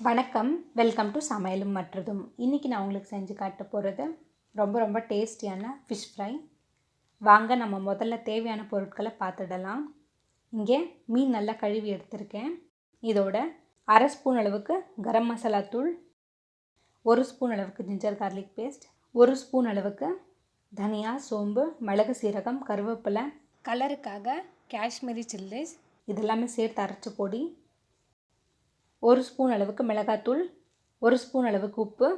வணக்கம், welcome to சமையலும் மற்றதும். இன்றைக்கி நான் உங்களுக்கு செஞ்சு காட்ட போகிறது ரொம்ப டேஸ்டியான ஃபிஷ் ஃப்ரை. வாங்க நம்ம முதல்ல தேவையான பொருட்களை பார்த்துடலாம். இங்கே மீன் நல்லா கழுவி எடுத்திருக்கேன். இதோட அரை ஸ்பூன் அளவுக்கு கரம் மசாலா தூள், 1 ஸ்பூன் அளவுக்கு ஜிஞ்சர் கார்லிக் பேஸ்ட், 1 ஸ்பூன் அளவுக்கு தனியா, சோம்பு, மிளகு, சீரகம், கருவேப்பிலை, கலருக்காக காஷ்மீரி சில்லிஸ் இதெல்லாமே சேர்த்து அரைச்ச பொடி, 1 ஸ்பூன் அளவுக்கு மிளகாத்தூள், 1 ஸ்பூன் அளவுக்கு உப்பு,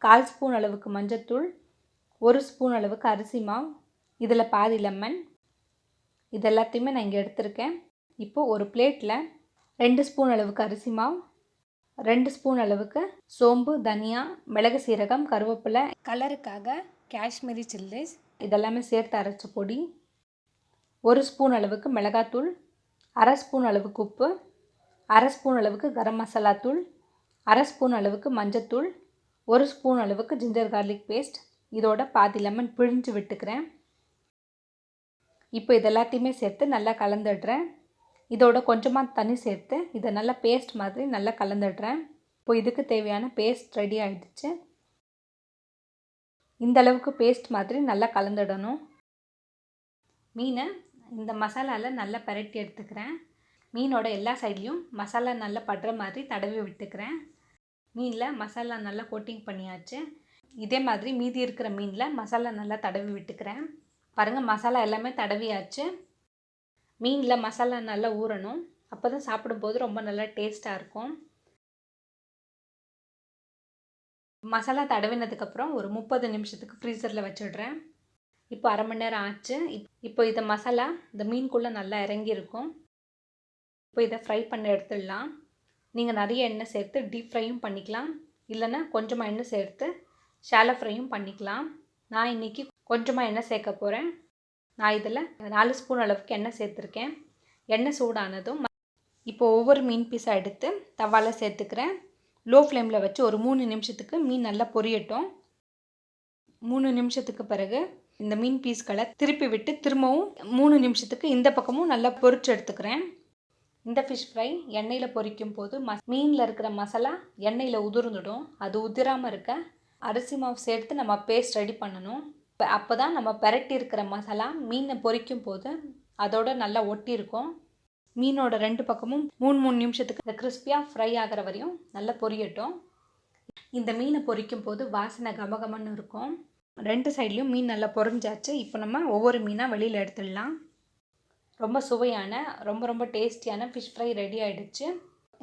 1/4 ஸ்பூன் அளவுக்கு மஞ்சத்தூள், 1 ஸ்பூன் அளவுக்கு அரிசி மாவு, இதில் பாதி லெமன். இது எல்லாத்தையுமே நான் இங்கே எடுத்திருக்கேன். இப்போது ஒரு பிளேட்டில் 2 ஸ்பூன் அளவுக்கு அரிசி மாவு, 2 ஸ்பூன் அளவுக்கு சோம்பு, தனியா, மிளகு, சீரகம், கருவேப்பிலை, கலருக்காக காஷ்மீரி சில்லிஸ் இதெல்லாமே சேர்த்து அரைச்ச பொடி, 1 ஸ்பூன் அளவுக்கு மிளகாத்தூள், 1/2 ஸ்பூன் அளவுக்கு உப்பு, 1/2 ஸ்பூன் அளவுக்கு கரம் மசாலா தூள், 1/2 ஸ்பூன் அளவுக்கு மஞ்சத்தூள், 1 ஸ்பூன் அளவுக்கு ஜிஞ்சர் கார்லிக் பேஸ்ட், இதோட பாதி லெமன் பிழிஞ்சு விட்டுக்கிறேன். இப்போ இது எல்லாத்தையுமே சேர்த்து நல்லா கலந்துடுறேன். இதோட கொஞ்சமாக தண்ணி சேர்த்து இதை நல்லா பேஸ்ட் மாதிரி நல்லா கலந்துடுறேன். இப்போ இதுக்கு தேவையான பேஸ்ட் ரெடி ஆகிடுச்சு. இந்த அளவுக்கு பேஸ்ட் மாதிரி நல்லா கலந்துடணும். மீனை இந்த மசாலாவில் நல்லா பரட்டி எடுத்துக்கிறேன். மீனோட எல்லா சைட்லேயும் மசாலா நல்லா படுற மாதிரி தடவி விட்டுக்கிறேன். மீனில் மசாலா நல்லா கோட்டிங் பண்ணியாச்சு. இதே மாதிரி மீதி இருக்கிற மீனில் மசாலா நல்லா தடவி விட்டுக்கிறேன். பாருங்கள், மசாலா எல்லாமே தடவியாச்சு. மீனில் மசாலா நல்லா ஊறணும். அப்போ தான் சாப்பிடும்போது ரொம்ப நல்லா டேஸ்ட்டாக இருக்கும். மசாலா தடவினதுக்கப்புறம் ஒரு 30 நிமிஷத்துக்கு ஃப்ரீசரில் வச்சிடுறேன். இப்போ அரை மணி நேரம் ஆச்சு. இப்போ இந்த மசாலா இந்த மீனுக்குள்ளே நல்லா இறங்கியிருக்கும். இப்போ இதை ஃப்ரை பண்ண எடுத்துடலாம். நீங்கள் நிறைய எண்ணெய் சேர்த்து டீப் ஃப்ரையும் பண்ணிக்கலாம், இல்லைன்னா கொஞ்சமாக எண்ணெய் சேர்த்து ஷாலோ ஃப்ரையும் பண்ணிக்கலாம். நான் இன்றைக்கி கொஞ்சமாக எண்ணெய் சேர்க்க போகிறேன். நான் இதில் 4 ஸ்பூன் அளவுக்கு எண்ணெய் சேர்த்துருக்கேன். எண்ணெய் சூடானதும் இப்போது ஒவ்வொரு மீன் பீஸாக எடுத்து தவாவில் சேர்த்துக்கிறேன். லோ ஃப்ளேமில் வச்சு ஒரு 3 நிமிஷத்துக்கு மீன் நல்லா பொரியட்டும். 3 நிமிஷத்துக்கு பிறகு இந்த மீன் பீஸ்களை திருப்பி விட்டு திரும்பவும் 3 நிமிஷத்துக்கு இந்த பக்கமும் நல்லா பொரிச்சு எடுத்துக்கிறேன். இந்த ஃபிஷ் ஃப்ரை எண்ணெயில் பொரிக்கும் போது மீனில் இருக்கிற மசாலா எண்ணெயில் உதிர்ந்துடும். அது உதிராமல் இருக்க அரிசி மாவு சேர்த்து நம்ம பேஸ்ட் ரெடி பண்ணணும். அப்போ தான் நம்ம பெரட்டி இருக்கிற மசாலா மீனை பொரிக்கும் போது அதோட நல்லா ஒட்டி இருக்கும். மீனோட 2 பக்கமும் 3 நிமிஷத்துக்கு கிறிஸ்பியாக ஃப்ரை ஆகிற வரையும் நல்லா பொரியட்டும். இந்த மீனை பொரிக்கும் போது வாசனை கமகமன்னு இருக்கும். 2 சைட்லேயும் மீன் நல்லா பொரிஞ்சாச்சு. இப்போ நம்ம ஒவ்வொரு மீனாக வெளியில் எடுத்துடலாம். ரொம்ப சுவையான ரொம்ப டேஸ்டியான ஃபிஷ் ஃப்ரை ரெடி ஆகிடுச்சு.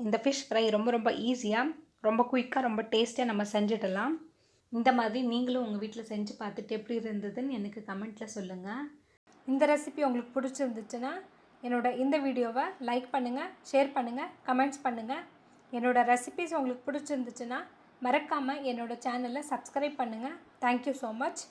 இந்த ஃபிஷ் ஃப்ரை ரொம்ப ஈஸியாக, ரொம்ப குயிக்காக, ரொம்ப டேஸ்டியாக நம்ம செஞ்சிடலாம். இந்த மாதிரி நீங்களும் உங்கள் வீட்டில் செஞ்சு பார்த்துட்டு எப்படி இருந்ததுன்னு எனக்கு கமெண்ட்டில் சொல்லுங்கள். இந்த ரெசிபி உங்களுக்கு பிடிச்சிருந்துச்சுன்னா இந்த வீடியோவை லைக் பண்ணுங்கள், ஷேர் பண்ணுங்கள், கமெண்ட்ஸ் பண்ணுங்கள். என்னோடய ரெசிபிஸ் உங்களுக்கு பிடிச்சிருந்துச்சுன்னா மறக்காமல் என்னோடய சேனலை சப்ஸ்கிரைப் பண்ணுங்கள். Thank you so much.